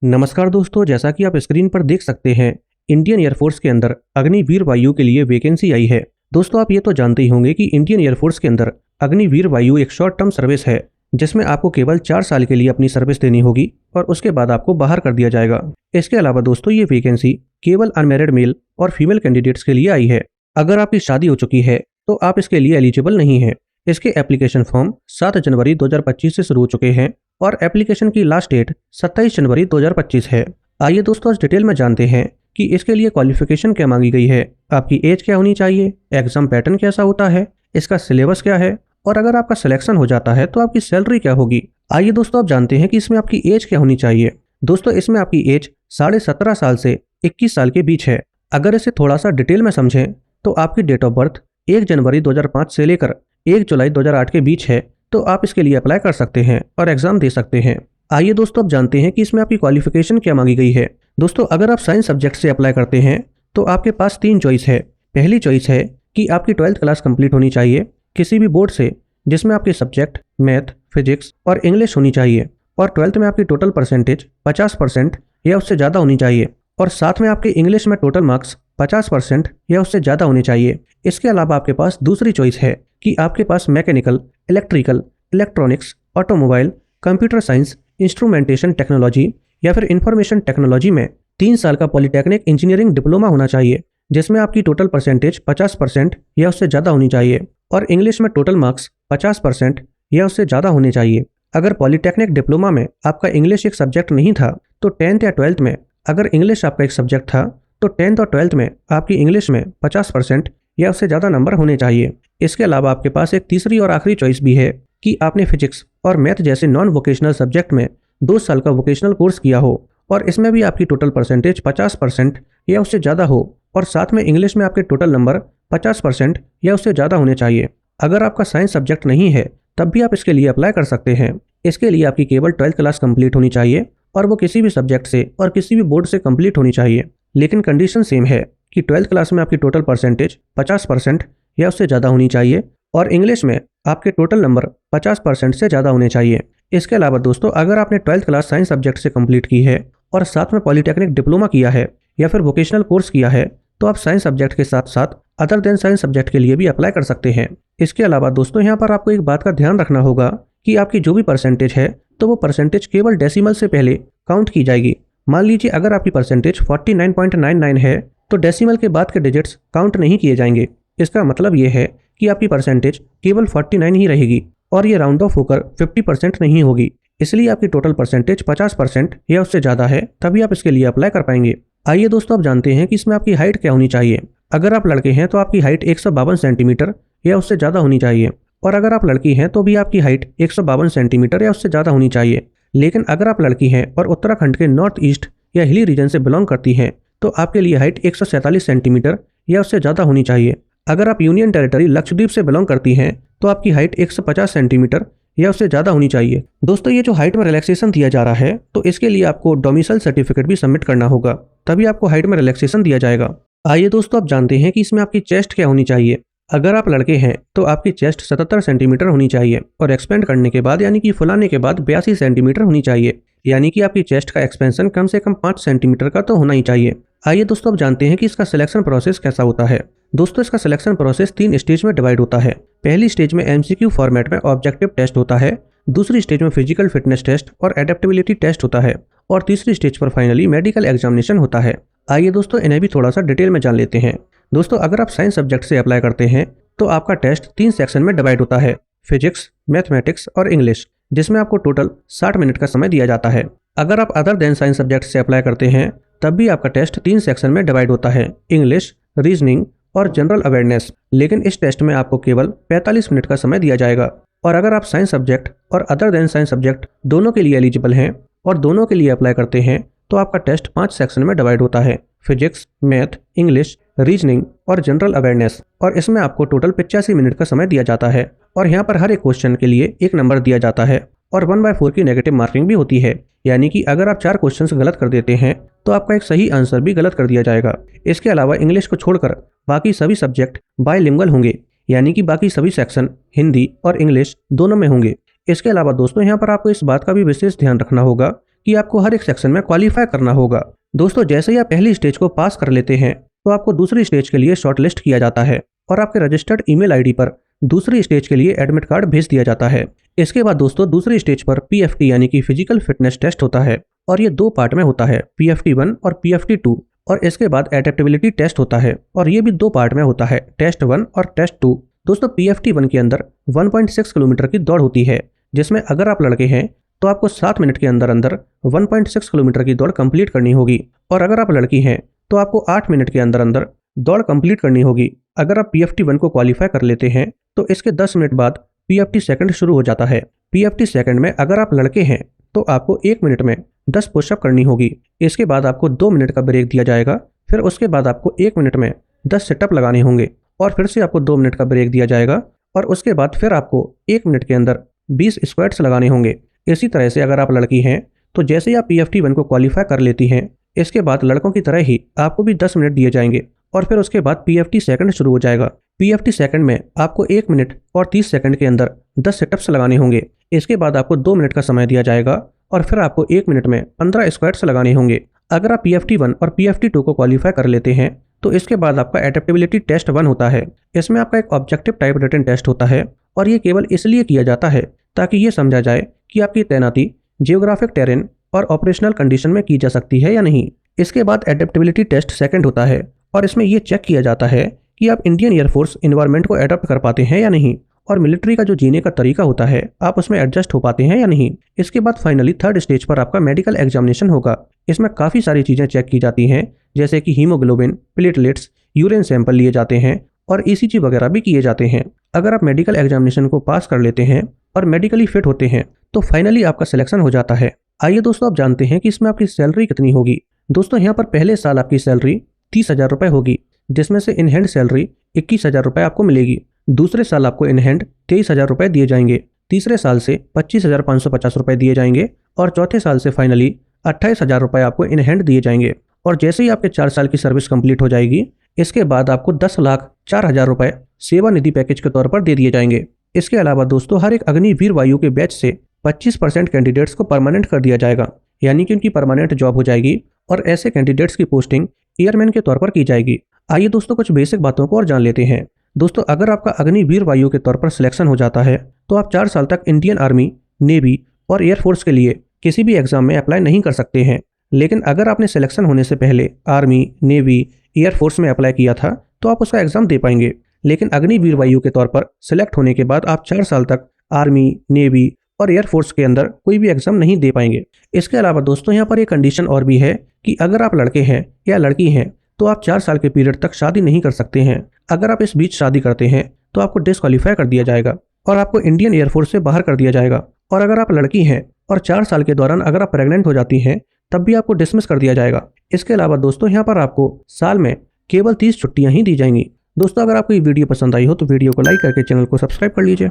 नमस्कार दोस्तों, जैसा कि आप स्क्रीन पर देख सकते हैं, इंडियन एयरफोर्स के अंदर अग्निवीर वायु के लिए वैकेंसी आई है। दोस्तों, आप ये तो जानते ही होंगे कि इंडियन एयरफोर्स के अंदर अग्निवीर वायु एक शॉर्ट टर्म सर्विस है, जिसमें आपको केवल 4 साल के लिए अपनी सर्विस देनी होगी और उसके बाद आपको बाहर कर दिया जाएगा। इसके अलावा दोस्तों, ये वैकेंसी केवल अनमैरिड मेल और फीमेल कैंडिडेट्स के लिए आई है। अगर आपकी शादी हो चुकी है तो आप इसके लिए एलिजिबल नहीं है। इसके एप्लीकेशन फॉर्म 7 जनवरी 2025 से शुरू हो चुके हैं और एप्लीकेशन की लास्ट डेट 27 जनवरी 2025 है। आइए दोस्तों, आज डिटेल में जानते हैं कि इसके लिए क्वालिफिकेशन क्या मांगी गई है, आपकी एज क्या होनी चाहिए, एग्जाम पैटर्न कैसा होता है, इसका सिलेबस क्या है और अगर आपका सिलेक्शन हो जाता है तो आपकी सैलरी क्या होगी। आइए दोस्तों, आप जानते हैं कि इसमें आपकी एज क्या होनी चाहिए। दोस्तों, इसमें आपकी एज 17.5 साल से 21 साल के बीच है। अगर इसे थोड़ा सा डिटेल में समझें तो आपकी डेट ऑफ बर्थ 1 जनवरी 2005 से लेकर 1 जुलाई 2008 के बीच है, तो आप इसके लिए अप्लाई कर सकते हैं और एग्जाम दे सकते हैं। आइए दोस्तों, अब जानते हैं कि इसमें आपकी क्वालिफिकेशन क्या मांगी गई है। दोस्तों, अगर आप साइंस सब्जेक्ट से अप्लाई करते हैं तो आपके पास 3 चॉइस है। पहली चॉइस है कि आपकी 12th क्लास कंप्लीट होनी चाहिए किसी भी बोर्ड से जिसमें आपके सब्जेक्ट मैथ, फिजिक्स और इंग्लिश होनी चाहिए और 12th में आपकी टोटल परसेंटेज 50% या उससे ज़्यादा होनी चाहिए और साथ में आपके इंग्लिश में टोटल मार्क्स 50% या उससे ज़्यादा होने चाहिए। इसके अलावा आपके पास दूसरी चॉइस है कि आपके पास mechanical, electrical, electronics, automobile, computer science, instrumentation technology या फिर इंफॉर्मेशन टेक्नोलॉजी में 3 साल का पॉलिटेक्निक इंजीनियरिंग डिप्लोमा होना चाहिए, जिसमें आपकी टोटल परसेंटेज 50% या उससे ज़्यादा होनी चाहिए और इंग्लिश में टोटल मार्क्स 50% या उससे ज़्यादा होने चाहिए। अगर पॉलिटेक्निक डिप्लोमा में आपका इंग्लिश एक सब्जेक्ट नहीं था तो 10th या 12th में अगर इंग्लिश आपका एक सब्जेक्ट था तो 10th और 12th में आपकी इंग्लिश में 50% या उससे ज़्यादा नंबर होने चाहिए। इसके अलावा आपके पास एक तीसरी और आखिरी चॉइस भी है कि आपने फिजिक्स और मैथ जैसे नॉन वोकेशनल सब्जेक्ट में 2 साल का वोकेशनल कोर्स किया हो और इसमें भी आपकी टोटल परसेंटेज 50% या उससे ज़्यादा हो और साथ में इंग्लिश में आपके टोटल नंबर 50% या उससे ज़्यादा होने चाहिए। अगर आपका साइंस सब्जेक्ट नहीं है तब भी आप इसके लिए अप्लाई कर सकते हैं। इसके लिए आपकी केवल 12th क्लास कंप्लीट होनी चाहिए और वो किसी भी सब्जेक्ट से और किसी भी बोर्ड से कंप्लीट होनी चाहिए, लेकिन कंडीशन सेम है कि 12th क्लास में आपकी टोटल परसेंटेज 50% या उससे ज़्यादा होनी चाहिए और इंग्लिश में आपके टोटल नंबर 50% से ज़्यादा होने चाहिए। इसके अलावा दोस्तों, अगर आपने 12th क्लास साइंस सब्जेक्ट से कंप्लीट की है और साथ में पॉलिटेक्निक डिप्लोमा किया है या फिर वोकेशनल कोर्स किया है तो आप साइंस सब्जेक्ट के साथ साथ अदर देन साइंस सब्जेक्ट के लिए भी अप्लाई कर सकते हैं। इसके अलावा दोस्तों, यहाँ पर आपको एक बात का ध्यान रखना होगा कि आपकी जो भी परसेंटेज है तो वो परसेंटेज केवल डेसिमल से पहले काउंट की जाएगी। मान लीजिए अगर आपकी परसेंटेज 49.99 है तो डेसिमल के बाद के डिजिट्स काउंट नहीं किए जाएंगे। इसका मतलब ये है कि आपकी परसेंटेज केवल 49 ही रहेगी और ये राउंड ऑफ होकर 50% नहीं होगी। इसलिए आपकी टोटल परसेंटेज 50% या उससे ज़्यादा है, तभी आप इसके लिए अप्लाई कर पाएंगे। आइए दोस्तों, अब जानते हैं कि इसमें आपकी हाइट क्या होनी चाहिए। अगर आप लड़के हैं तो आपकी हाइट 152 सेंटीमीटर या उससे ज़्यादा होनी चाहिए और अगर आप लड़की हैं तो भी आपकी हाइट 152 सेंटीमीटर या उससे ज़्यादा होनी चाहिए। लेकिन अगर आप लड़की हैं और उत्तराखंड के नॉर्थ ईस्ट या हिली रीजन से बिलोंग करती हैं तो आपके लिए हाइट 147 सेंटीमीटर या उससे ज़्यादा होनी चाहिए। अगर आप यूनियन टेरिटरी लक्षद्वीप से बिलोंग करती हैं तो आपकी हाइट 150 सेंटीमीटर या उससे ज़्यादा होनी चाहिए। दोस्तों, ये जो हाइट में रिलैक्सेशन दिया जा रहा है तो इसके लिए आपको डोमिसाइल सर्टिफिकेट भी सबमिट करना होगा, तभी आपको हाइट में रिलैक्सेशन दिया जाएगा। आइए दोस्तों, अब जानते हैं कि इसमें आपकी चेस्ट क्या होनी चाहिए। अगर आप लड़के हैं तो आपकी चेस्ट 77 सेंटीमीटर होनी चाहिए और एक्सपेंड करने के बाद यानी कि फुलाने के बाद 82 सेंटीमीटर होनी चाहिए, यानी कि आपकी चेस्ट का एक्सपेंशन कम से कम 5 सेंटीमीटर का तो होना ही चाहिए। आइए दोस्तों, अब जानते हैं कि इसका सिलेक्शन प्रोसेस कैसा होता है। दोस्तों, इसका सिलेक्शन प्रोसेस 3 स्टेज में डिवाइड होता है। पहली स्टेज में MCQ फॉर्मेट में ऑब्जेक्टिव टेस्ट होता है, दूसरी स्टेज में फिजिकल फिटनेस टेस्ट और एडेप्टेबिलिटी टेस्ट होता है और तीसरी स्टेज पर फाइनली मेडिकल एग्जामिनेशन होता है। आइए दोस्तों, इन्हें भी थोड़ा सा डिटेल में जान लेते हैं। दोस्तों, अगर आप साइंस सब्जेक्ट से अप्लाई करते हैं तो आपका टेस्ट 3 सेक्शन में डिवाइड होता है, फिजिक्स, मैथमेटिक्स और इंग्लिश, जिसमें आपको टोटल 60 मिनट का समय दिया जाता है। अगर आप अदर देन साइंस सब्जेक्ट से अप्लाई करते हैं तब भी आपका टेस्ट 3 सेक्शन में डिवाइड होता है, इंग्लिश, रीजनिंग और जनरल अवेयरनेस, लेकिन इस टेस्ट में आपको केवल 45 मिनट का समय दिया जाएगा। और अगर आप साइंस सब्जेक्ट और अदर देन साइंस सब्जेक्ट दोनों के लिए एलिजिबल हैं और दोनों के लिए अप्लाई करते हैं तो आपका टेस्ट 5 सेक्शन में डिवाइड होता है, फिजिक्स, मैथ, इंग्लिश, रीजनिंग और जनरल अवेयरनेस, और इसमें आपको टोटल 85 मिनट का समय दिया जाता है और यहाँ पर हर एक क्वेश्चन के लिए 1 नंबर दिया जाता है और 1/4 की नेगेटिव मार्किंग भी होती है, यानी कि अगर आप 4 क्वेश्चंस गलत कर देते हैं तो आपका एक सही आंसर भी गलत कर दिया जाएगा। इसके अलावा इंग्लिश को छोड़कर बाकी सभी सब्जेक्ट बायलिंगुअल होंगे, यानी कि बाकी सभी सेक्शन हिंदी और इंग्लिश दोनों में होंगे। इसके अलावा दोस्तों, यहाँ पर आपको इस बात का भी विशेष ध्यान रखना होगा कि आपको हर एक सेक्शन में क्वालिफाई करना होगा। दोस्तों जैसे ही आप पहली स्टेज को पास कर लेते हैं तो आपको दूसरी स्टेज के लिए शॉर्टलिस्ट किया जाता है और आपके रजिस्टर्ड ईमेल आईडी पर दूसरी स्टेज के लिए एडमिट कार्ड भेज दिया जाता है। इसके बाद दोस्तों दूसरी स्टेज पर PFT यानी कि फिजिकल फिटनेस टेस्ट होता है और ये 2 पार्ट में होता है, PFT1 और PFT2। और इसके बाद एडेप्टेबिलिटी टेस्ट होता है और ये भी 2 पार्ट में होता है, टेस्ट 1 और टेस्ट 2। दोस्तों PFT1 के अंदर 1.6 किलोमीटर की दौड़ होती है, जिसमें अगर आप लड़के हैं तो आपको 7 मिनट के अंदर अंदर 1.6 किलोमीटर की दौड़ कंप्लीट करनी होगी और अगर आप लड़की हैं तो आपको 8 मिनट के अंदर अंदर दौड़ कंप्लीट करनी होगी। अगर आप PFT1 को क्वालिफाई कर लेते हैं तो इसके 10 मिनट बाद PFT सेकंड शुरू हो जाता है। PFT सेकंड में अगर आप लड़के हैं तो आपको 1 मिनट में 10 पुशअप करनी होगी। इसके बाद आपको 2 मिनट का ब्रेक दिया जाएगा, फिर उसके बाद आपको 1 मिनट में 10 सेटअप लगाने होंगे और फिर से आपको 2 मिनट का ब्रेक दिया जाएगा और उसके बाद फिर आपको 1 मिनट के अंदर 20 स्क्वाट्स लगाने होंगे। इसी तरह से अगर आप लड़की हैं तो जैसे ही आप PFT1 को क्वालिफाई कर लेती हैं, इसके बाद लड़कों की तरह ही आपको भी 10 मिनट दिए जाएंगे और फिर उसके बाद PFT सेकंड शुरू हो जाएगा। PFT सेकंड में आपको 1 मिनट और 30 सेकंड के अंदर 10 सेटअप्स लगाने होंगे। इसके बाद आपको 2 मिनट का समय दिया जाएगा और फिर आपको 1 मिनट में 15 स्क्वाट्स लगाने होंगे। अगर आप PFT1 और PFT2 को क्वालिफाई कर लेते हैं तो इसके बाद आपका एडेप्टेबिलिटी टेस्ट 1 होता है। इसमें आपका एक ऑब्जेक्टिव टाइप रिटन टेस्ट होता है और ये केवल इसलिए किया जाता है ताकि ये समझा जाए कि आपकी तैनाती जियोग्राफिक टेरेन और ऑपरेशनल कंडीशन में की जा सकती है या नहीं। इसके बाद एडेप्टेबिलिटी टेस्ट सेकंड होता है और इसमें यह चेक किया जाता है कि आप इंडियन एयरफोर्स इन्वायरमेंट को एडॉप्ट कर पाते हैं या नहीं और मिलिट्री का जो जीने का तरीका होता है आप उसमें एडजस्ट हो पाते हैं या नहीं। इसके बाद फाइनली थर्ड स्टेज पर आपका मेडिकल एग्जामिनेशन होगा। इसमें काफ़ी सारी चीज़ें चेक की जाती हैं, जैसे कि हीमोग्लोबिन, प्लेटलेट्स, यूरिन सैंपल लिए जाते हैं और ECG वगैरह भी किए जाते हैं। अगर आप मेडिकल एग्जामिनेशन को पास कर लेते हैं और मेडिकली फिट होते हैं तो फाइनली आपका सिलेक्शन हो जाता है। आइए दोस्तों आप जानते हैं कि इसमें आपकी सैलरी कितनी होगी। दोस्तों यहाँ पर पहले साल आपकी सैलरी 30,000 रुपये होगी, जिसमें से इन हैंड सैलरी 21,000 रुपये आपको मिलेगी। दूसरे साल आपको इन हैंड 23,000 रुपये दिए जाएंगे। तीसरे साल से 25,550 रुपये दिए जाएंगे और चौथे साल से फाइनली 28,000 रुपये आपको इन हैंड दिए जाएंगे। और जैसे ही आपके 4 साल की सर्विस कंप्लीट हो जाएगी, इसके बाद आपको 10,04,000 रुपये सेवा निधि पैकेज के तौर पर दे दिए जाएंगे। इसके अलावा दोस्तों हर एक अग्निवीर वायु के बैच से 25% कैंडिडेट्स को परमानेंट कर दिया जाएगा, यानी कि उनकी परमानेंट जॉब हो जाएगी और ऐसे कैंडिडेट्स की पोस्टिंग एयरमैन के तौर पर की जाएगी। आइए दोस्तों कुछ बेसिक बातों को और जान लेते हैं। दोस्तों अगर आपका अग्निवीर वायु के तौर पर सिलेक्शन हो जाता है तो आप 4 साल तक इंडियन आर्मी, नेवी और एयरफोर्स के लिए किसी भी एग्जाम में अप्लाई नहीं कर सकते हैं। लेकिन अगर आपने सिलेक्शन होने से पहले आर्मी, नेवी, एयरफोर्स में अप्लाई किया था तो आप उसका एग्जाम दे पाएंगे। लेकिन अग्निवीर वायु के तौर पर सिलेक्ट होने के बाद आप 4 साल तक आर्मी, नेवी और एयरफोर्स के अंदर कोई भी एग्जाम नहीं दे पाएंगे। इसके अलावा दोस्तों यहाँ पर एक कंडीशन और भी है कि अगर आप लड़के हैं या लड़की हैं तो आप 4 साल के पीरियड तक शादी नहीं कर सकते हैं। अगर आप इस बीच शादी करते हैं तो आपको डिस्क्वालीफाई कर दिया जाएगा और आपको इंडियन एयरफोर्स से बाहर कर दिया जाएगा। और अगर आप लड़की हैं और 4 साल के दौरान अगर आप प्रेग्नेंट हो जाती हैं तब भी आपको डिसमिस कर दिया जाएगा। इसके अलावा दोस्तों यहाँ पर आपको साल में केवल 30 छुट्टियाँ ही दी जाएंगी। दोस्तों अगर आपको ये वीडियो पसंद आई हो तो वीडियो को लाइक करके चैनल को सब्सक्राइब कर लीजिए।